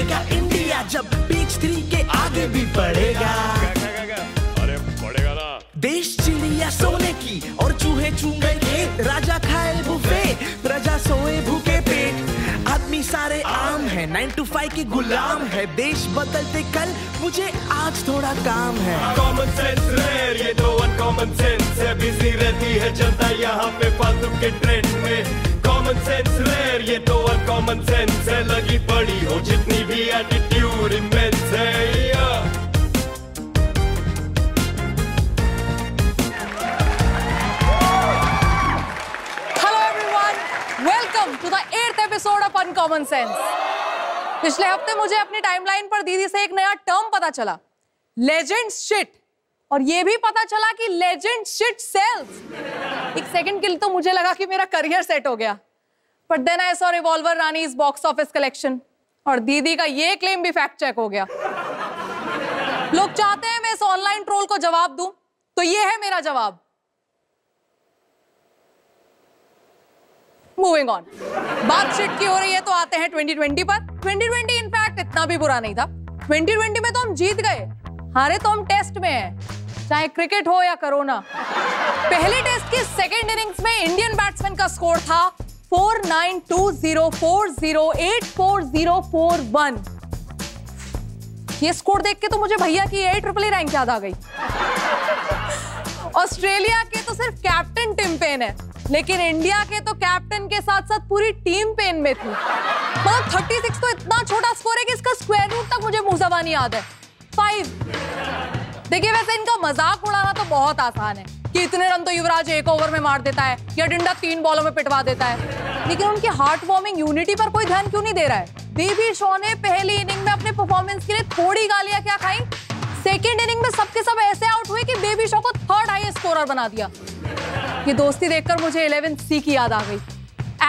बढ़ेगा इंडिया जब बीच 3 के आगे भी बढ़ेगा। अरे बढ़ेगा ना। देश चिड़िया सोने की और चूहे चूंगे खेत, राजा खाए बुफे प्रजा सोए भूखे पेट। आदमी सारे आम है, 9 to 5 के गुलाम है, देश बदलते कल मुझे आज थोड़ा काम है। कॉमन सेंस रेयर ये तो अनकॉमन सेंस है, बिजी रहती है जनता यहाँ पे फालतू के ट्रेंड में। कॉमन सेंस रेयर ये तो अनकॉमन सेंस है, लगी पड़ी हो जितनी भी एटीट्यूड इमेंस है। Welcome to the 8th episode of uncommon sense. पिछले हफ्ते मुझे अपनी टाइमलाइन पर दीदी से एक नया टर्म पता चला, लेजेंड शिट, और ये भी पता चला कि लेजेंड शिट सेल्स। एक सेकंड के लिए तो मुझे लगा कि मेरा करियर सेट हो गया, but then I saw revolver Rani's box office collection और दीदी का ये क्लेम भी फैक्ट चेक हो गया। लोग चाहते हैं मैं इस ऑनलाइन ट्रोल को जवाब दूं, तो ये है मेरा जवाब। मूविंग ऑन, बात शिट की हो रही है तो आते हैं 2020 पर। 2020 इनफैक्ट इतना भी बुरा नहीं था। 2020 में तो हम जीत गए, हारे तो हम टेस्ट में हैं, चाहे क्रिकेट हो या कोरोना। पहले टेस्ट की सेकेंड इनिंग्स में इंडियन बैट्समैन का स्कोर था 492040840441। ये स्कोर देख के तो मुझे भैया की AAA रैंक याद आ गई। ऑस्ट्रेलिया के तो सिर्फ कैप्टन टिम पेन है, लेकिन इंडिया के तो कैप्टन के साथ साथ पूरी टीम पेन में थी। मतलब 36 तो इतना छोटा स्कोर है कि इसका स्क्वायर रूट तक मुझे मुंह ज़बानी याद है, 5। देखिए वैसे इनका मजाक उड़ाना तो बहुत आसान है कि इतने रन तो युवराज 1 ओवर में मार देता है या डिंडा 3 बॉलों में पिटवा देता है, लेकिन उनकी हार्ट वार्मिंग यूनिटी पर कोई ध्यान क्यों नहीं दे रहा है? बेबी शॉ ने पहली इनिंग में अपने परफॉर्मेंस के लिए थोड़ी गालियां क्या खाई, सेकेंड इनिंग में सबके सब ऐसे आउट हुए कि बेबी शॉ को 3rd हाईएस्ट स्कोरर बना दिया। ये दोस्ती देखकर मुझे 11C की याद आ गई।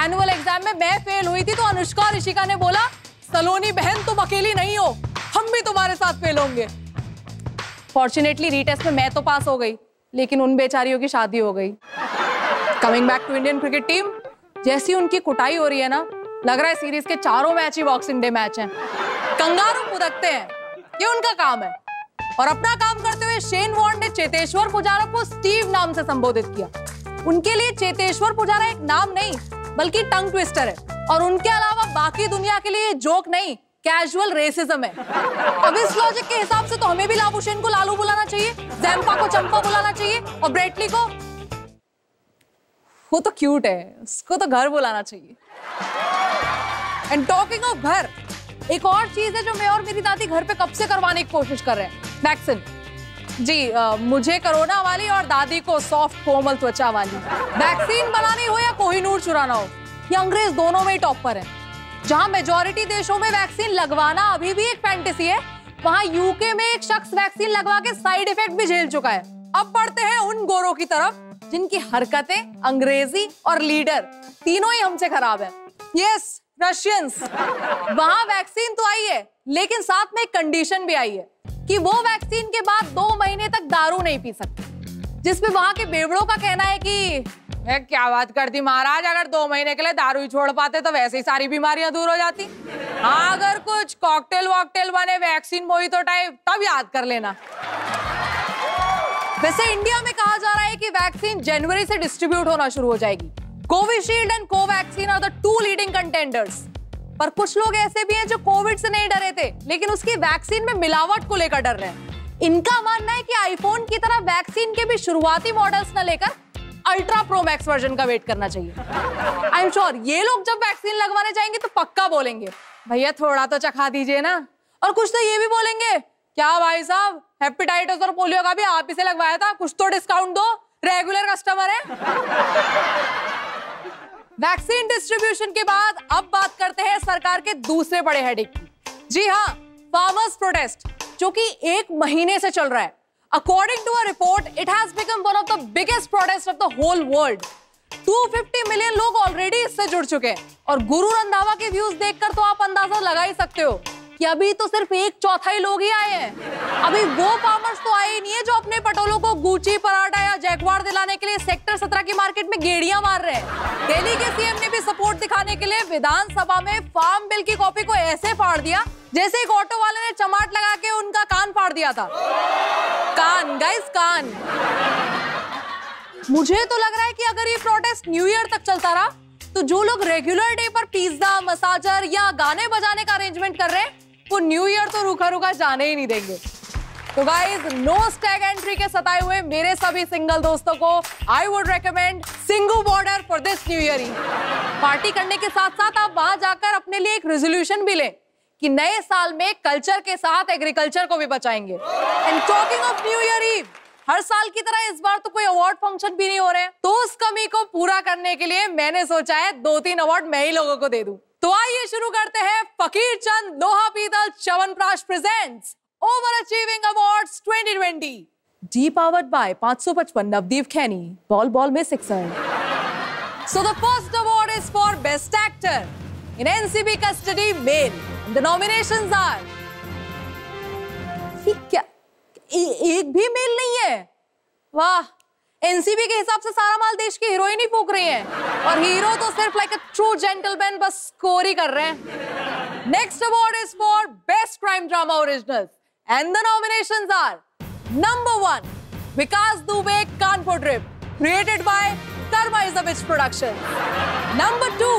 एनुअल एग्जाम में मैं फेल हुई थी तो अनुष्का और ऋषिका ने बोला, सलोनी बहन तुम अकेली नहीं हो, हम भी तुम्हारे साथ फेल होंगे। फॉर्चुनेटली रीटेस्ट में मैं तो पास हो गई, लेकिन उन बेचारियों की शादी हो गई। Coming back to Indian cricket team, जैसी उनकी कुटाई हो रही है ना, लग रहा है सीरीज के 4 मैच ही बॉक्सिंग डे मैच हैं। कंगारू कुदकते हैं, ये उनका काम है। और अपना काम करते हुए शेन वॉर्न ने चेतेश्वर पुजारा को स्टीव नाम से संबोधित किया। उनके लिए चेतेश्वर पुजारा एक नाम नहीं बल्कि टंग ट्विस्टर है, और उनके अलावा बाकी दुनिया के लिए जोक नहीं, कैजुअल रेसिज्म है। अब इस लॉजिक के हिसाब से तो हमें भी लाबुशेन को लालू बुलाना चाहिए, जैम्पा को चंपा बुलाना चाहिए, और ब्रेटली को, वो तो क्यूट है, उसको तो घर बुलाना चाहिए। एंड टॉकिंग ऑफ घर, एक और चीज है जो मैं और मेरी दादी घर पे कब से करवाने की कोशिश कर रहे हैं, वैक्सीन। जी मुझे कोरोना वाली और दादी को सॉफ्ट कोमल त्वचा वाली। वैक्सीन बनानी हो या कोहिनूर चुराना हो, ये अंग्रेज दोनों में ही टॉप पर है। जहां मेजॉरिटी देशों में वैक्सीन लगवाना अभी भी एक फैंटेसी है, वहां यूके में एक शख्स वैक्सीन लगवा के साइड इफेक्ट भी झेल चुका है। अब बढ़ते हैं उन गोरों की तरफ जिनकी हरकतें, अंग्रेजी और लीडर तीनों ही हमसे खराब है। Yes, Russians. वहां वैक्सीन तो आई है, लेकिन साथ में एक कंडीशन भी आई है कि वो वैक्सीन के बाद 2 महीने तक दारू नहीं पी सकते, जिसमें वहां के बेवड़ों का कहना है कि मैं क्या बात करती महाराज, अगर 2 महीने के लिए दारू ही छोड़ पाते तो वैसे ही सारी बीमारियां दूर हो जाती। हाँ, अगर कुछ कॉकटेल वॉकटेल बने वैक्सीन मोहितो टाइप तब याद कर लेना। वैसे इंडिया में कहा जा रहा है कि वैक्सीन जनवरी से डिस्ट्रीब्यूट होना शुरू हो जाएगी। Covishield and Covaxin are the 2 leading contenders. पर कुछ लोग ऐसे भी हैं जो कोविड से नहीं डरे थे, लेकिन उसकी वैक्सीन में मिलावट को लेकर डर रहे हैं। इनका मानना है कि आईफोन की तरह वैक्सीन के भी शुरुआती मॉडल्स न लेकर अल्ट्रा प्रो मैक्स वर्जन का वेट करना चाहिए। आई एम श्योर ये लोग जब वैक्सीन लगवाने जाएंगे तो पक्का बोलेंगे, भैया थोड़ा तो चखा दीजिए ना। और कुछ तो ये भी बोलेंगे, क्या भाई साहब हेपेटाइटिस और पोलियो का भी आप ही से लगवाया था, कुछ तो डिस्काउंट दो, रेगुलर कस्टमर है। वैक्सीन डिस्ट्रीब्यूशन के बाद अब बात करते हैं सरकार के दूसरे बड़े हेडेक की। जी हाँ, फार्मर्स प्रोटेस्ट, जो कि 1 महीने से चल रहा है। According to a report, it has become one of the biggest protests of the whole world. 250 million लोग ऑलरेडी इससे जुड़ चुके हैं, और गुरु रंधावा के व्यूज देखकर तो आप अंदाजा लगा ही सकते हो कि अभी तो सिर्फ 1/4 लोग ही आए हैं। अभी वो फार्मर्स तो आए ही नहीं है जो अपने पटोलों को गुची, पराठा या जैगवार दिलाने के लिए सेक्टर 17 की मार्केट में गेड़ियां मार रहे हैं। दिल्ली के सीएम ने भी सपोर्ट दिखाने के लिए विधानसभा में फार्म बिल की कॉपी को ऐसे फाड़ दिया जैसे एक ऑटो वाले ने चमाट लगा के उनका कान फाड़ दिया था। कान गाइस, कान। मुझे तो लग रहा है कि अगर ये प्रोटेस्ट न्यू ईयर तक चलता रहा तो जो लोग रेगुलर डे पर पिज्जा, मसाजर या गाने बजाने का अरेंजमेंट कर रहे हैं वो न्यू ईयर तो रूखा रूखा जाने ही नहीं देंगे। तो गाइस, नो स्टैग एंट्री के सताए हुए मेरे सभी सिंगल दोस्तों को I would recommend Singhu border for this new year eve. Party करने के साथ साथ आप वहां जाकर अपने लिए एक रेजोल्यूशन भी लें कि नए साल में कल्चर के साथ एग्रीकल्चर को भी बचाएंगे। And talking of new year eve, हर साल की तरह इस बार तो कोई अवार्ड फंक्शन भी नहीं हो रहे हैं, तो उस कमी को पूरा करने के लिए मैंने सोचा है 2-3 अवार्ड मैं ही लोगों को दे दूं। तो आइए शुरू करते हैं फकीर चंद लोहा पीतल chyawanprash presents over achieving awards 2020, the powered by 555 Navdeep Khaini, ball ball में sixer. So the first award is for best actor in NCB custody male. The nominations are, क्या एक भी मेल नहीं है? वाह, एनसीबी के हिसाब से सारा माल देश की हीरोइन ही फूक रही है और हीरो तो सिर्फ लाइक अ ट्रू जेंटलमैन बस स्कोर ही कर रहे हैं। Next award is for best crime drama originals and the nominations are number 1 Vikas Dubey Kanpur trip created by karma is a bitch production. Number 2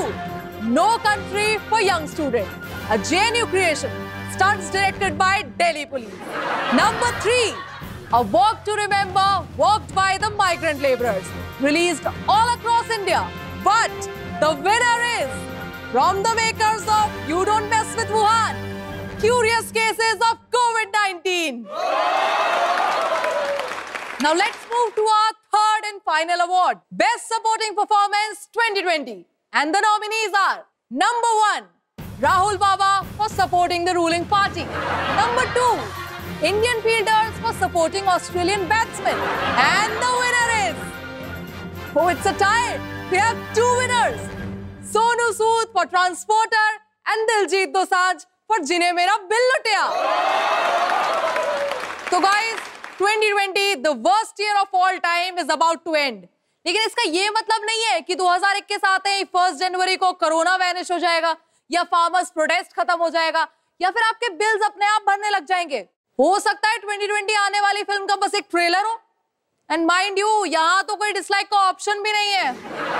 No Country for Young Student, a JNU creation, stunts directed by Delhi Police. Number 3, A Walk to Remember, walked by the migrant laborers, released all across India. But the winner is from the makers of You Don't Mess with Wuhan, Curious Cases of COVID-19. Now let's move to our third and final award, Best Supporting Performance 2020. And the nominees are number 1, Rahul Baba for supporting the ruling party. Number 2, Indian fielders for supporting Australian batsmen. And the winner is, oh, it's a tie. We have 2 winners. Sonu Sood for Transporter and Diljit Dosanjh for Jine Mera Bill Lutya. So guys, 2020, the worst year of all time is about to end. लेकिन इसका ये मतलब नहीं है कि 2021 आते ही 1 जनवरी को corona vanish हो जाएगा या फार्मर्स प्रोटेस्ट खत्म हो जाएगा या फिर आपके बिल्स अपने आप भरने लग जाएंगे। हो सकता है 2020 आने वाली फिल्म का बस एक ट्रेलर हो। एंड माइंड यू, यहाँ तो कोई डिसलाइक का ऑप्शन भी नहीं है।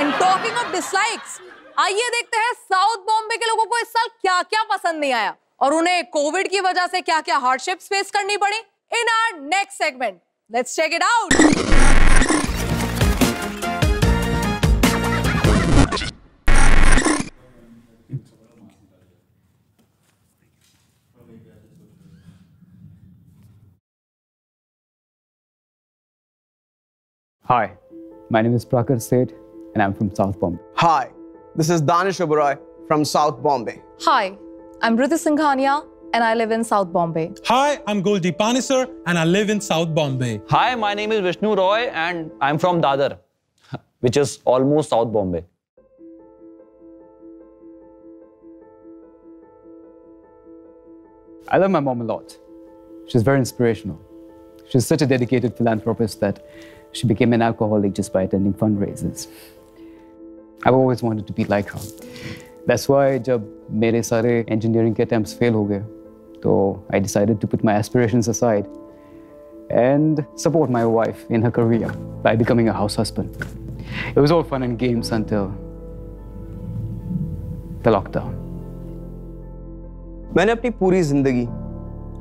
एंड टॉकिंग ऑफ डिसलाइक्स, आइए देखते हैं साउथ बॉम्बे के लोगों को इस साल क्या क्या पसंद नहीं आया और उन्हें कोविड की वजह से क्या क्या हार्डशिप्स फेस करनी पड़ी in our next segment. Let's check it out. Hi, my name is Prakar Seth and I'm from South Bombay. Hi, this is Danish Oberoi from South Bombay. Hi, I'm Riddhi Singhania and I live in South Bombay. Hi, I'm Goldi Panisar and I live in South Bombay. Hi, my name is Vishnu Roy and I'm from Dadar, which is almost South Bombay. I love my mom a lot. She's very inspirational. She's such a dedicated philanthropist that she became an alcoholic just by attending fundraisers. I've always wanted to be like her. That's why जब मेरे सारे engineering के attempts fail हो गए, तो I decided to put my aspirations aside and support my wife in her career by becoming a house husband. It was all fun and games until the lockdown. मैंने अपनी पूरी जिंदगी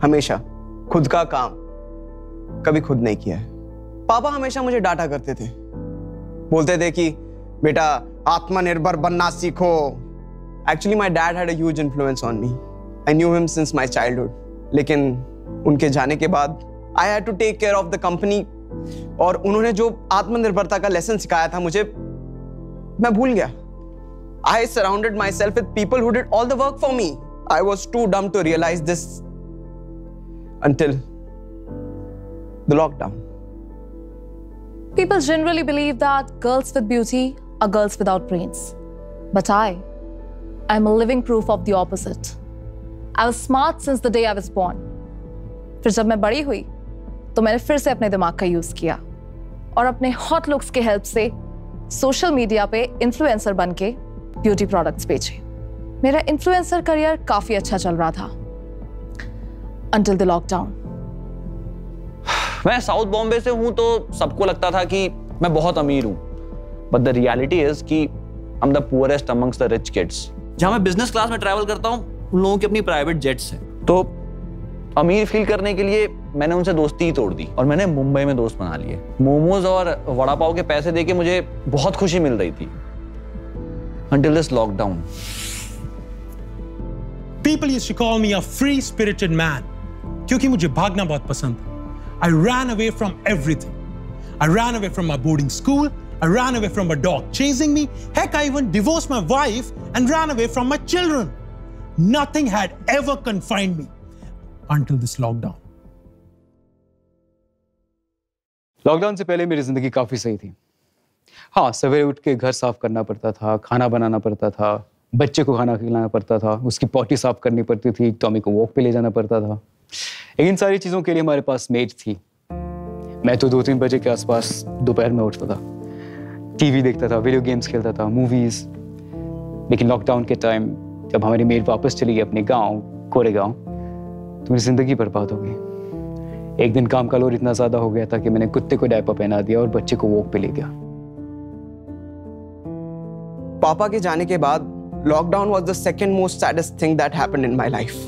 हमेशा खुद का काम कभी खुद नहीं किया है। पापा हमेशा मुझे डांटा करते थे, बोलते थे कि बेटा आत्मनिर्भर बनना सीखो। Actually, my dad had a huge influence on me. I knew him since my childhood. लेकिन उनके जाने के बाद I had to take care of the company और उन्होंने जो आत्मनिर्भरता का लेसन सिखाया था मुझे, मैं भूल गया। I surrounded myself with people who did all the work for me. I was too dumb to realize this until the lockdown. People generally believe that girls with beauty are girls without brains. But I'm a living proof of the opposite. I was smart since the day I was born. फिर जब मैं बड़ी हुई तो मैंने फिर से अपने दिमाग का यूज किया और अपने हॉट लुक्स की हेल्प से सोशल मीडिया पे इन्फ्लुएंसर बन के ब्यूटी प्रोडक्ट्स बेचे। मेरा इन्फ्लुएंसर करियर काफी अच्छा चल रहा था until the lockdown. मैं साउथ बॉम्बे से हूं तो सबको लगता था कि मैं बहुत अमीर हूं, बट द रियलिटी इज कि I am the poorest amongst the rich kids. जहां मैं बिजनेस क्लास में ट्रैवल करता हूं उन लोगों की अपनी प्राइवेट जेट्स हैं। तो अमीर फील करने के लिए मैंने उनसे दोस्ती ही तोड़ दी और मैंने मुंबई में दोस्त बना लिए। मोमोज और वड़ा पाव के पैसे देके मुझे बहुत खुशी मिल रही थी until this lockdown. People used to call me a free-spirited man क्योंकि मुझे भागना बहुत पसंद है। I ran away from everything. I ran away from my boarding school. I ran away from a dog chasing me. Heck, I even divorced my wife and ran away from my children. Nothing had ever confined me until this lockdown. Lockdown से पहले मेरी जिंदगी काफी सही थी। हाँ, सवेरे उठ के घर साफ करना पड़ता था, खाना बनाना पड़ता था, बच्चे को खाना खिलाना पड़ता था, उसकी पॉटी साफ करनी पड़ती थी, टॉमी को वॉक पे ले जाना पड़ता था। इन सारी चीजों के लिए हमारे पास मेड थी। मैं तो 2-3 बजे के आसपास दोपहर में उठता था, टीवी देखता था, वीडियो गेम्स खेलता था, मूवीज। लेकिन लॉकडाउन के टाइम जब हमारी मेड वापस चली गई अपने गाँव, कोरेगांव, तो मेरी जिंदगी बर्बाद हो गई। एक दिन काम का लोड इतना ज्यादा हो गया था कि मैंने कुत्ते को डायपर पहना दिया और बच्चे को वॉक पे ले गया। पापा के जाने के बाद lockdown was the second most saddest thing that happened in my life.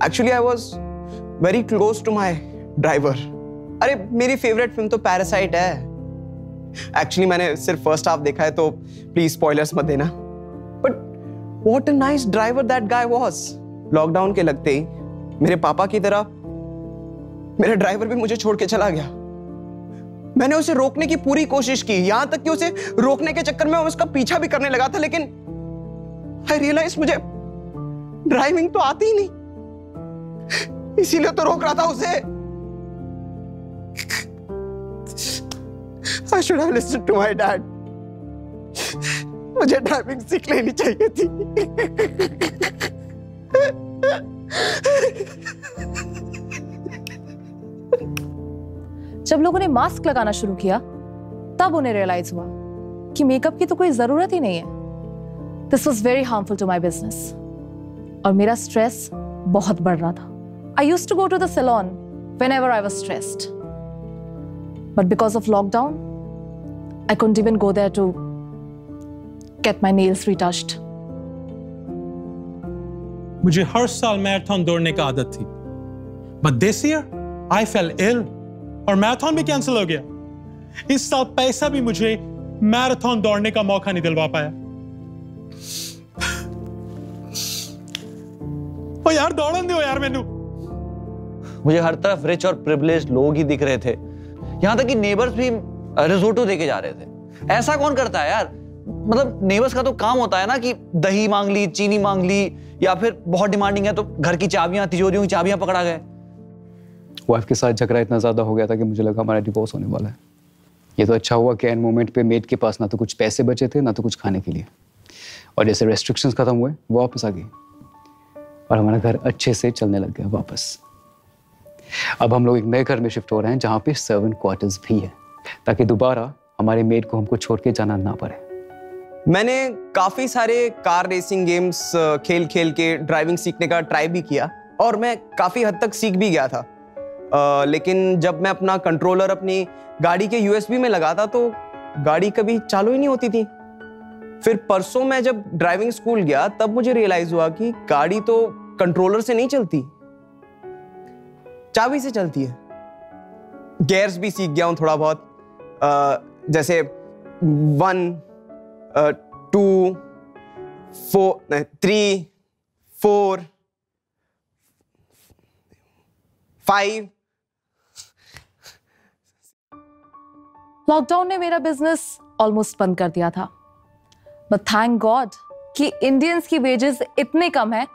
Actually, I was very close to my driver. अरे मेरी फेवरेट फिल्म तो पैरासाइट है। Actually मैंने सिर्फ फर्स्ट हाफ देखा है तो प्लीज स्पॉयलर्स मत देना। But what a nice driver that guy was. Lockdown के लगते ही मेरे पापा की तरह मेरा ड्राइवर भी मुझे छोड़ के चला गया। मैंने उसे रोकने की पूरी कोशिश की, यहां तक कि उसे रोकने के चक्कर में उसका पीछा भी करने लगा था, लेकिन आई रियलाइज मुझे ड्राइविंग तो आती ही नहीं, इसीलिए तो रोक रहा था उसे। I should have listened to my dad. मुझे ड्राइविंग सीख लेनी चाहिए थी। जब लोगों ने मास्क लगाना शुरू किया तब उन्हें रियलाइज हुआ कि मेकअप की तो कोई जरूरत ही नहीं है। This was very harmful to my business और मेरा स्ट्रेस बहुत बढ़ रहा था। I used to go to the salon whenever I was stressed, but because of lockdown I couldn't even go there to get my nails retouched. मुझे हर साल marathon दौड़ने का आदत थी, but this year I fell ill और marathon भी cancel हो गया। इस साल पैसा भी मुझे मैराथन दौड़ने का मौका नहीं दिलवा पाया। ओ यार दौड़न दो यार मैनू। मुझे हर तरफ रिच और प्रिविलेज्ड लोग ही दिख रहे थे, यहां तक कि नेबर्स भी रिजोटो देके जा रहे थे। ऐसा कौन करता है यार? मतलब नेबर्स का तो काम होता है ना कि दही मांग ली, चीनी मांग ली, या फिर बहुत डिमांडिंग है तो घर की चाबियां, तिजोरियों की चाबियां पकड़ा गए। वाइफ के साथ झगड़ा इतना ज्यादा हो गया था कि मुझे लगा हमारा डिवोर्स होने वाला है। ये तो अच्छा हुआ कि एन मोमेंट पे मेड के पास ना तो कुछ पैसे बचे थे ना तो कुछ खाने के लिए, और जैसे रेस्ट्रिक्शंस खत्म हुए वो वापस आ गई और हमारा घर अच्छे से चलने लग गया वापस। अब हम लोग एक नए घर में शिफ्ट हो रहे हैं जहाँ पे सर्वेंट क्वार्टर्स भी है, ताकि दोबारा हमारे मेड को हमको छोड़ के जाना ना पड़े। मैंने काफी सारे कार रेसिंग गेम्स खेल खेल के ड्राइविंग सीखने का ट्राई भी किया और मैं काफी हद तक सीख भी गया था। लेकिन जब मैं अपना कंट्रोलर अपनी गाड़ी के यूएसबी में लगाता तो गाड़ी कभी चालू ही नहीं होती थी। फिर परसों मैं जब ड्राइविंग स्कूल गया तब मुझे रियलाइज हुआ कि गाड़ी तो कंट्रोलर से नहीं चलती, चाबी से चलती है। गियर्स भी सीख गया हूं थोड़ा बहुत, जैसे 1 2 3 4 5। लॉकडाउन ने मेरा बिजनेस ऑलमोस्ट बंद कर दिया था, बट थैंक गॉड कि इंडियंस की वेजेस इतने कम है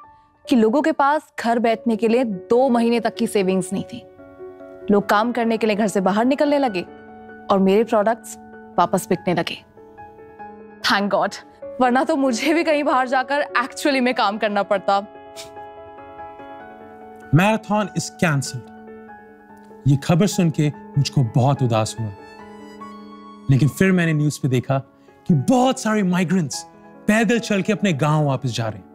कि लोगों के पास घर बैठने के लिए 2 महीने तक की सेविंग्स नहीं थी। लोग काम करने के लिए घर से बाहर निकलने लगे और मेरे प्रोडक्ट्स वापस बिकने लगे। थैंक गॉड, वरना तो मुझे भी कहीं बाहर जाकर एक्चुअली में काम करना पड़ता। Marathon is cancelled. ये खबर सुन के मुझको बहुत उदास हुआ, लेकिन फिर मैंने न्यूज पे देखा कि बहुत सारे माइग्रेंट्स पैदल चल के अपने गांव वापस जा रहे हैं।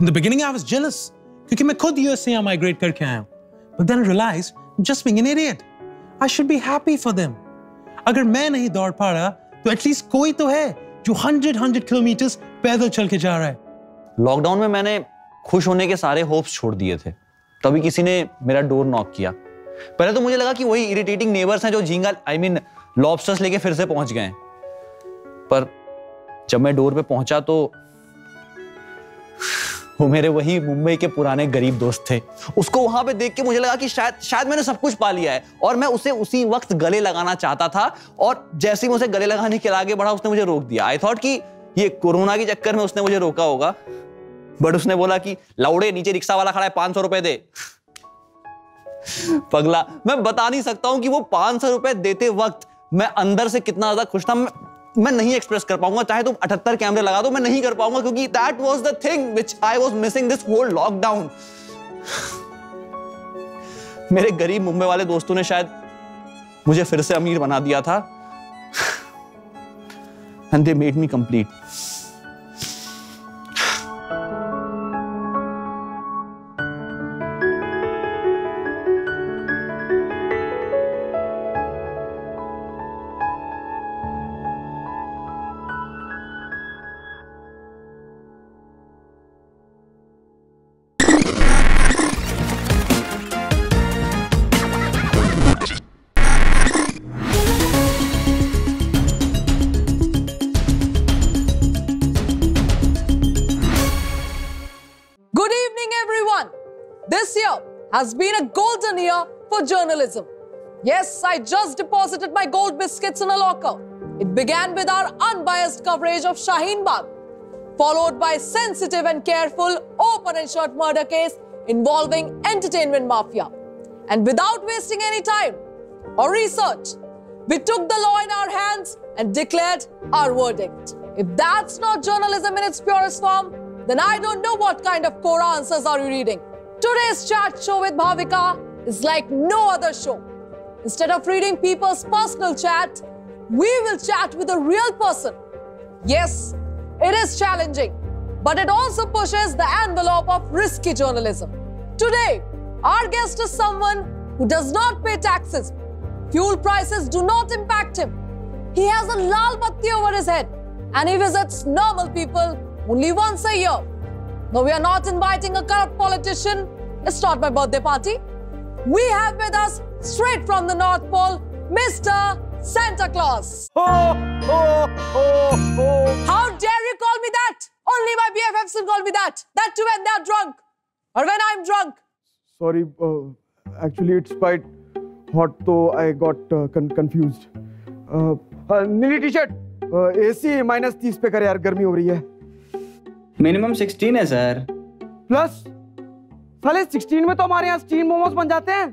In the beginning I was jealous, क्योंकि मैं खुद यूएस से माइग्रेट करके आया हूं, but then realise just being an idiot, I should be happy for them. अगर मैं नहीं दौड़ पा रहा तो एटलीस्ट कोई तो है जो 100 किलोमीटर्स पैदल चल के जा रहा है। लॉकडाउन में मैंने खुश होने के सारे होप्स छोड़ दिए थे, तभी किसी ने मेरा डोर नॉक किया। पहले तो मुझे लगा कि वही इरिटेटिंग नेबर्स हैं जो झींगा लॉबस्टर्स लेके फिर से पहुंच गए, पर जब मैं डोर पे पहुंचा तो वो मेरे वही मुंबई के पुराने गरीब दोस्त थे। उसको वहां पे देख के मुझे लगा कि शायद मैंने सब कुछ पा लिया है, और मैं उसे उसी वक्त गले लगाना चाहता था, और जैसे ही मैं उसे गले लगाने के आगे बढ़ा उसने मुझे रोक दिया। आई थॉट कि ये कोरोना के चक्कर में उसने मुझे रोका होगा, बट उसने बोला कि लौड़े नीचे रिक्शा वाला खड़ा है, 500 रुपए दे। पगला, मैं बता नहीं सकता हूं कि वो 500 रुपए देते वक्त मैं अंदर से कितना ज्यादा खुश था। मैं नहीं एक्सप्रेस कर पाऊंगा, चाहे तुम 78 कैमरे लगा दो, मैं नहीं कर पाऊंगा, क्योंकि that was the thing which I was missing this whole lockdown. मेरे गरीब मुंबई वाले दोस्तों ने शायद मुझे फिर से अमीर बना दिया था, and they made me complete. This year has been a golden year for journalism. Yes, I just deposited my gold biscuits in a locker. It began with our unbiased coverage of Shaheen Bagh, followed by sensitive and careful open and shut murder case involving entertainment mafia. And without wasting any time or research, we took the law in our hands and declared our verdict. If that's not journalism in its purest form, then I don't know what kind of Quora answers are you reading. Today's chat show with Bhavika is like no other show. Instead of reading people's personal chat, we will chat with a real person. Yes, it is challenging, but it also pushes the envelope of risky journalism. Today, our guest is someone who does not pay taxes. Fuel prices do not impact him. He has a lal batti over his head, and he visits normal people only once a year. No, we are not inviting a corrupt politician. It's not my birthday party. We have with us, straight from the North Pole, Mr. Santa Claus. How dare you call me that? Only my BFFs can call me that. That too when they're drunk. Or when I'm drunk. Sorry, actually it's quite hot, so I got confused. नीली T-shirt, AC -30 पे करे यार, गर्मी हो रही है। Minimum 16 है sir. Plus साले 16 में तो हमारे यहाँ स्टीम मोमोज बन जाते हैं।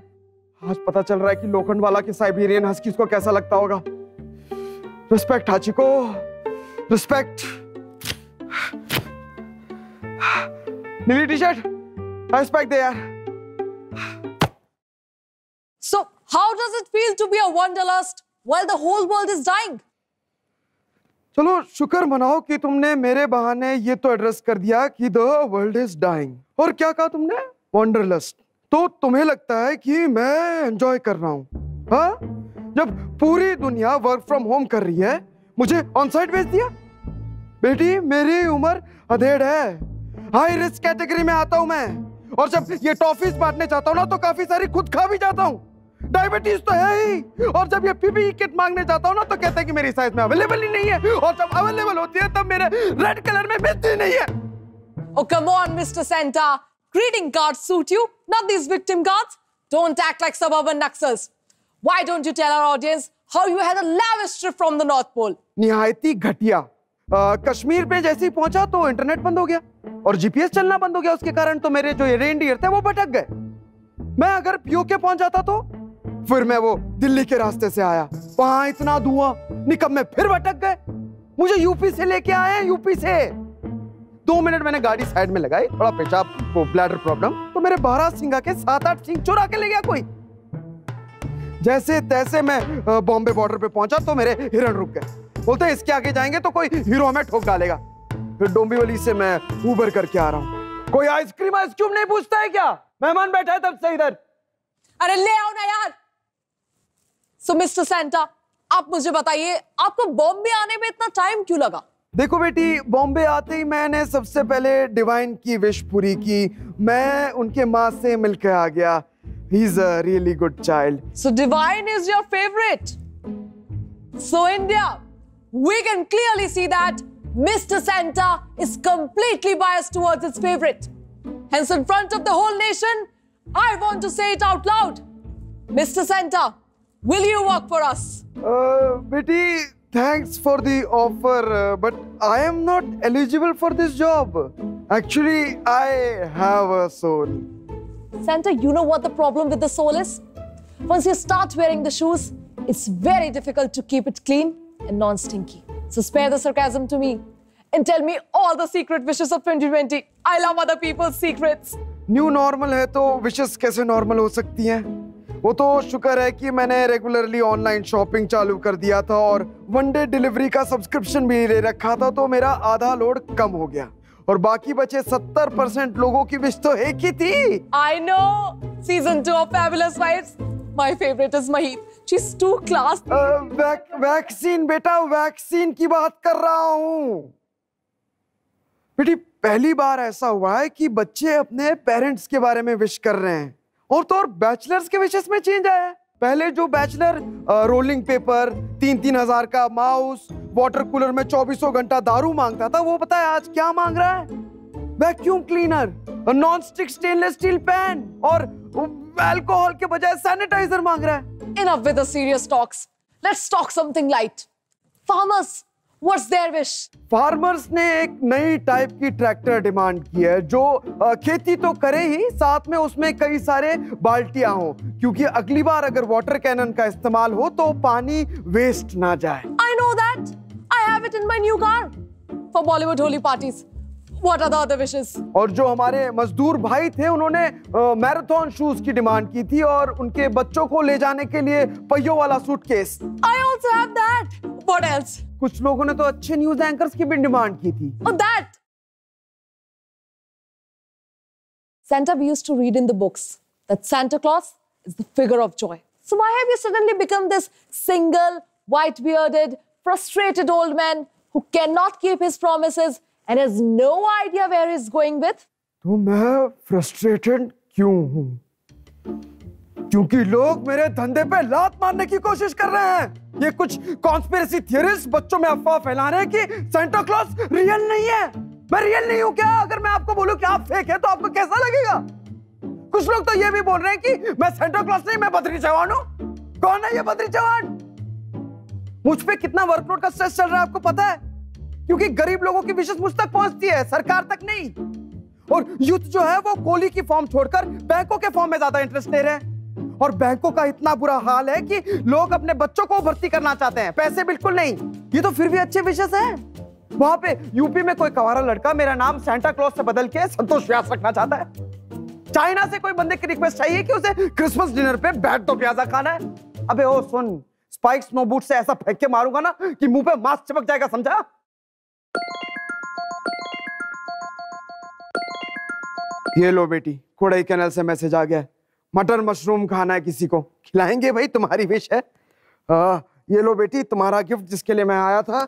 आज पता चल रहा है कि लोखंड वाला के साइबेरियन हस्कीज को कैसा लगता होगा। Respect हाचिको, respect. नीली टी-शर्ट, रिस्पेक्ट दे यार। So, how does it feel to be a wanderlust while the whole world is dying? चलो शुक्र मनाओ कि तुमने मेरे बहाने ये तो एड्रेस कर दिया कि द वर्ल्ड इज डाइंग। और क्या कहा तुमने? वंडरलस्ट। तो तुम्हें लगता है कि मैं एंजॉय कर रहा हूँ, हाँ? जब पूरी दुनिया वर्क फ्रॉम होम कर रही है, मुझे ऑन साइट भेज दिया। बेटी, मेरी उम्र अधेड़ है, हाई रिस्क कैटेगरी में आता हूँ मैं, और जब ये टॉफीज बांटने चाहता हूँ ना तो काफी सारी खुद खा भी जाता हूँ। डायबिटीज तो है ही, और जब ये पीपीई किट मांगने जाता हूँ ना तो कहते हैं कि मेरी साइज में अवेलेबल ही नहीं है, और जब अवेलेबल होती है तब मेरे रेड कलर में मिलती नहीं है। Oh, come on, Mr. Santa. Greeting cards suit you, not these victim cards. Don't act like suburban Naxals. Why don't you tell our audience how you had a lavish trip from the North Pole? निहायती घटिया। कश्मीर पे जैसे ही पहुंचा तो internet बंद हो गया और GPS चलना बंद हो गया। उसके कारण तो मेरे जो रेनडियर थे वो भटक गए। मैं अगर यूके पहुंच जाता तो फिर मैं वो दिल्ली के रास्ते से आया, वहां इतना धुआं, निकम में फिर भटक गए। मुझे यूपी से लेके आए, यूपी से। 2 मिनट मैंने गाड़ी साइड में लगाई, थोड़ा पेशाब को ब्लैडर प्रॉब्लम, तो मेरे 12 सिंगा के 7-8 सिंग चुरा के ले गया कोई। जैसे तैसे मैं बॉम्बे बॉर्डर पे पहुंचा तो मेरे हिरण रुक गए। बोलते इसके आगे जाएंगे तो कोई हीरो हमें ठोक डालेगा। फिर डोंबिवली से मैं उबर करके आ रहा हूँ। कोई आइसक्रीम नहीं पूछता है क्या? मेहमान बैठा है तब से इधर। अरे ले आओ ना यार। सो मिस्टर सेंटा, आप मुझे बताइए आपको बॉम्बे आने में इतना टाइम क्यों लगा? देखो बेटी, बॉम्बे आते ही मैंने सबसे पहले डिवाइन की विश पूरी की। मैं उनके माँ से मिलकर आ गया। He is a really good child. So Divine is your favorite. So India, we can clearly see that Mr. Santa is completely biased towards his favorite. Hence, in front of the whole nation, I want to say it out loud. Mr. Santa, will you work for us? Betty, thanks for the offer, but I am not eligible for this job. Actually, I have a soul. Santa, you know what the problem with the soul is? Once you start wearing the shoes, it's very difficult to keep it clean and non-stinky. So spare the sarcasm to me and tell me all the secret wishes of 2020. I love other people's secrets. New normal है तो wishes कैसे normal हो सकती हैं? वो तो शुक्र है कि मैंने रेगुलरली ऑनलाइन शॉपिंग चालू कर दिया था और 1 डे डिलीवरी का सब्सक्रिप्शन भी ले रखा था, तो मेरा आधा लोड कम हो गया और बाकी बचे 70% लोगों की विश तो एक ही थी। I know. Season 2 of Fabulous Wives. My favorite is Mahit. She's too class. Vaccine बेटा, वैक्सीन की बात कर रहा हूँ। बेटी, पहली बार ऐसा हुआ है कि बच्चे अपने पेरेंट्स के बारे में विश कर रहे हैं और तो और बैचलर्स के विशेस में चेंज आया है। पहले जो बैचलर रोलिंग पेपर, 3-3 हजार का माउस, वाटर कूलर में 24 घंटा दारू मांगता था, वो पता है आज क्या मांग रहा है? Vacuum cleaner, non stick stainless steel pan और अल्कोहल के बजाय सैनिटाइजर मांग रहा है। Enough with the serious talks. Let's talk something light. Farmers, what's their wish? Farmers ने एक नई टाइप की ट्रैक्टर डिमांड की है जो खेती तो करे ही, साथ में उसमें कई सारे बाल्टियां हो, क्योंकि अगली बार अगर वाटर कैनन का इस्तेमाल हो तो पानी वेस्ट ना जाए। I know that. I have it in my new car for Bollywood holy parties. What are the other wishes? और जो हमारे मजदूर भाई थे, उन्होंने मैराथन शूज की डिमांड की थी और उनके बच्चों को ले जाने के लिए पहियों वाला suitcase. I also have that. What else? कुछ लोगों ने तो अच्छे न्यूज एंकर्स की भी डिमांड की थी। Oh, that. Santa, we used to read in the books that Santa Claus is the figure of joy. So why have you suddenly become this single, white-bearded, frustrated old man who cannot keep his promises and has no idea where he's going with? तो मैं frustrated क्यों हूँ? क्योंकि लोग मेरे धंधे पे लात मारने की कोशिश कर रहे हैं। ये कुछ कॉन्स्पिरेसी थियरिस्ट बच्चों में अफवाह फैला रहे हैं कि सेंटा क्लॉज रियल नहीं है। मैं रियल नहीं हूँ क्या? अगर मैं आपको बोलूं कि आप फेक है तो आपको कैसा लगेगा? कुछ लोग तो ये भी बोल रहे हैं कि मैं सेंटा क्लॉज नहीं, मैं बद्री चौहान हूँ। कौन है ये बद्री चौहान? मुझ पे कितना वर्कलोड का स्ट्रेस चल रहा है आपको पता है? क्योंकि गरीब लोगों की विशेष मुझ तक पहुंचती है, सरकार तक नहीं। और यूथ जो है वो कोहली की फॉर्म छोड़कर बैंकों के फॉर्म में ज्यादा इंटरेस्ट ले रहे हैं। और बैंकों का इतना बुरा हाल है कि लोग अपने बच्चों को भर्ती करना चाहते हैं, पैसे बिल्कुल नहीं। ये तो फिर भी अच्छे विशेष हैं। वहां पे यूपी में कोई कवारा लड़का मेरा नाम सेंटा क्लॉज से बदल के संतोष व्यास रखना चाहता है। चाइना से कोई बंदे की रिक्वेस्ट चाहिए कि उसे क्रिसमस डिनर पे बैट तो प्याजा खाना है। अबे ओ सुन, स्पाइक स्नो बूट से ऐसा फेंक के मारूंगा ना कि मुंह पे मास्क चिपक जाएगा, समझा? ये लो बेटी, कोडाई कैनाल से मैसेज आ गया है। मटर मशरूम खाना है किसी को, खिलाएंगे भाई, तुम्हारी विश है। ये लो बेटी तुम्हारा गिफ्ट जिसके लिए मैं आया था।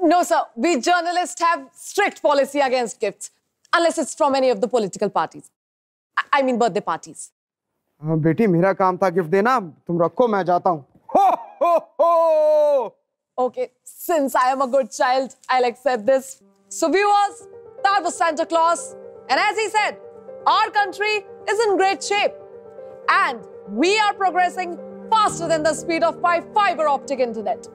No, sir. We journalists have strict policy against gifts, unless it's from any of the political parties. I mean birthday parties. बेटी मेरा काम था गिफ्ट देना, तुम रखो, मैं जाता हूँ। हो हो हो। Okay, since I am a good child, I'll accept this. So viewers, that was Santa Claus. And as he said, our country is in great shape. And we are progressing faster than the speed of my fiber optic internet.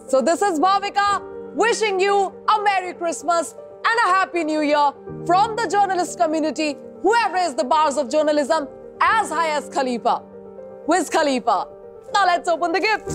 So this is Bhavika wishing you a Merry Christmas and a Happy New Year from the journalist community who have raised the bars of journalism as high as Khalifa. Wiz Khalifa. Now let's open the gift.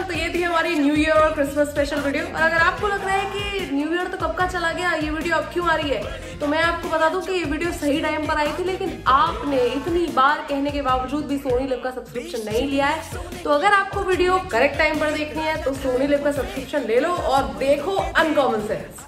तो ये थी हमारी new year और Christmas special video. और अगर आपको लग रहा है कि न्यू ईयर तो कब का चला गया, ये वीडियो अब क्यों आ रही है, तो मैं आपको बता दूं कि ये वीडियो सही टाइम पर आई थी, लेकिन आपने इतनी बार कहने के बावजूद भी सोनी लिव का सब्सक्रिप्शन नहीं लिया है। तो अगर आपको वीडियो करेक्ट टाइम पर देखनी है तो सोनी लिव का सब्सक्रिप्शन ले लो और देखो अनकॉमन सेंस।